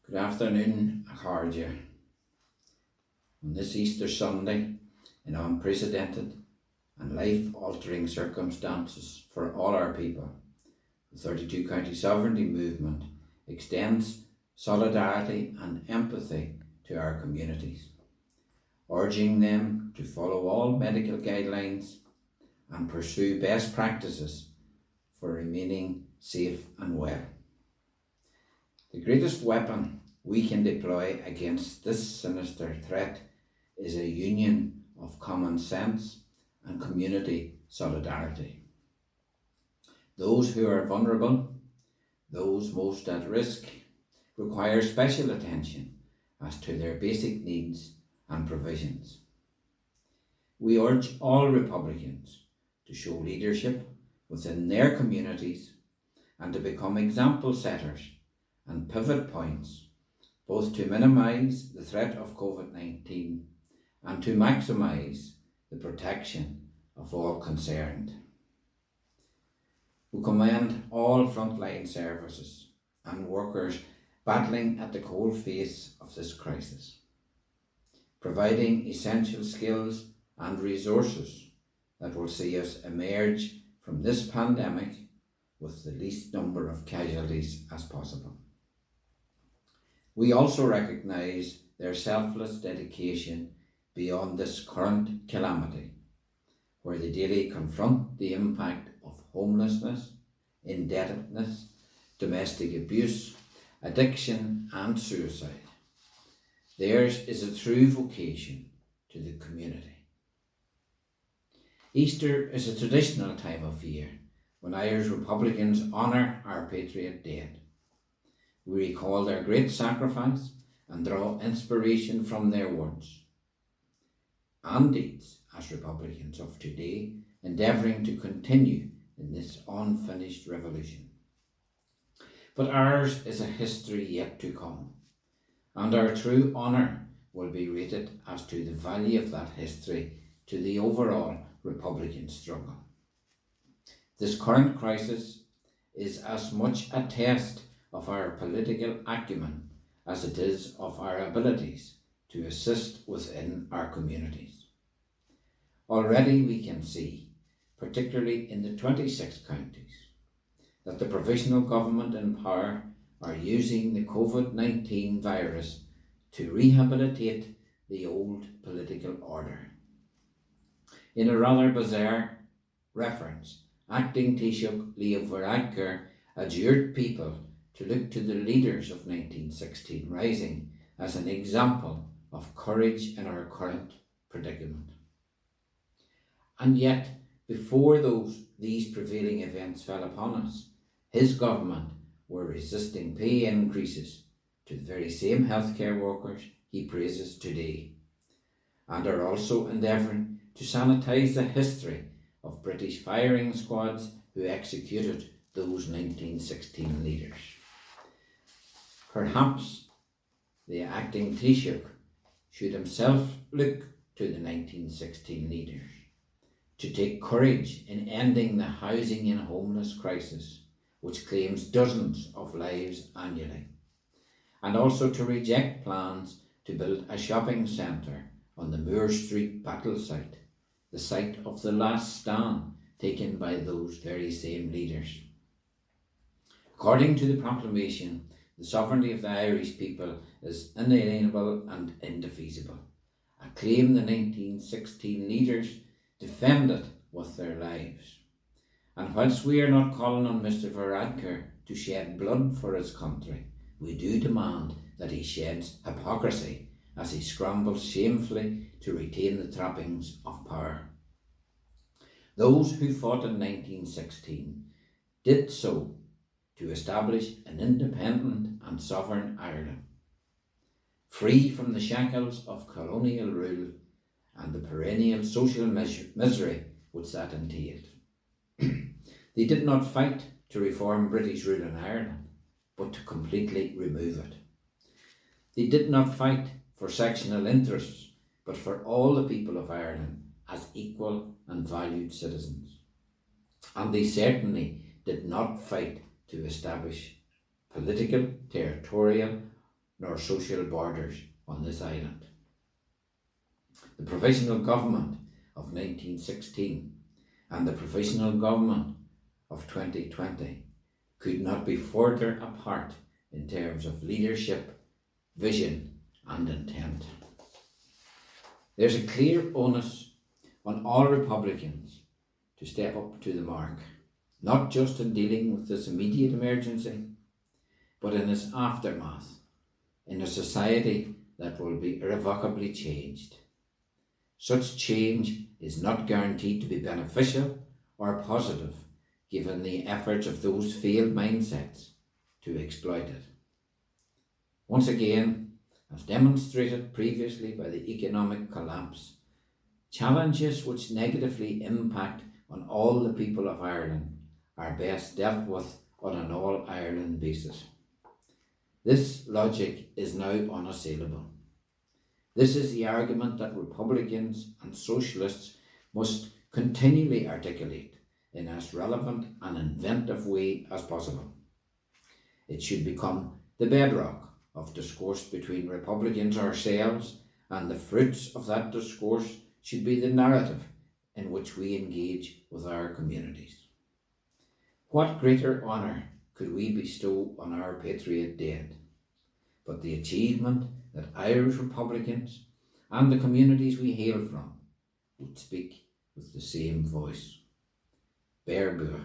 Good afternoon, Achardia. On this Easter Sunday, in unprecedented and life-altering circumstances for all our people, the 32 County Sovereignty Movement extends solidarity and empathy to our communities, urging them to follow all medical guidelines and pursue best practices for remaining safe and well. The greatest weapon we can deploy against this sinister threat is a union of common sense and community solidarity. Those who are vulnerable, those most at risk, require special attention as to their basic needs and provisions. We urge all Republicans to show leadership within their communities and to become example setters and pivot points, both to minimise the threat of COVID-19 and to maximise the protection of all concerned. We commend all frontline services and workers battling at the coalface of this crisis, providing essential skills and resources that will see us emerge from this pandemic with the least number of casualties as possible. We also recognise their selfless dedication beyond this current calamity, where they daily confront the impact of homelessness, indebtedness, domestic abuse, addiction and suicide. Theirs is a true vocation to the community. Easter is a traditional time of year when Irish Republicans honour our patriot dead. We recall their great sacrifice and draw inspiration from their words and deeds as Republicans of today, endeavouring to continue in this unfinished revolution. But ours is a history yet to come, and our true honour will be rated as to the value of that history to the overall Republican struggle. This current crisis is as much a test of our political acumen as it is of our abilities to assist within our communities. Already we can see, particularly in the 26 counties, that the provisional government in power are using the COVID-19 virus to rehabilitate the old political order. In a rather bizarre reference, acting Taoiseach Leo Varadkar adjured people to look to the leaders of 1916 Rising as an example of courage in our current predicament. And yet, before these prevailing events fell upon us, his government were resisting pay increases to the very same healthcare workers he praises today, and are also endeavouring to sanitise the history of British firing squads who executed those 1916 leaders. Perhaps the acting Taoiseach should himself look to the 1916 leaders to take courage in ending the housing and homeless crisis, which claims dozens of lives annually, and also to reject plans to build a shopping centre on the Moore Street battle site, the site of the last stand taken by those very same leaders. According to the proclamation, the sovereignty of the Irish people is inalienable and indefeasible, a claim the 1916 leaders defended with their lives. And whilst we are not calling on Mr Varadkar to shed blood for his country, we do demand that he sheds hypocrisy as he scrambles shamefully to retain the trappings of power. Those who fought in 1916 did so to establish an independent and sovereign Ireland, free from the shackles of colonial rule and the perennial social misery which that entailed. They did not fight to reform British rule in Ireland, but to completely remove it. They did not fight for sectional interests, but for all the people of Ireland as equal and valued citizens. And they certainly did not fight to establish political, territorial nor social borders on this island. The Provisional Government of 1916 and the Provisional Government of 2020 could not be further apart in terms of leadership, vision and intent. There's a clear onus on all Republicans to step up to the mark, not just in dealing with this immediate emergency, but in its aftermath, in a society that will be irrevocably changed. Such change is not guaranteed to be beneficial or positive, given the efforts of those failed mindsets to exploit it. Once again, as demonstrated previously by the economic collapse, challenges which negatively impact on all the people of Ireland are best dealt with on an all-Ireland basis. This logic is now unassailable. This is the argument that Republicans and Socialists must continually articulate in as relevant and inventive way as possible. It should become the bedrock of discourse between Republicans ourselves, and the fruits of that discourse should be the narrative in which we engage with our communities. What greater honour could we bestow on our patriot dead but the achievement that Irish Republicans and the communities we hail from would speak with the same voice? Bear Bua.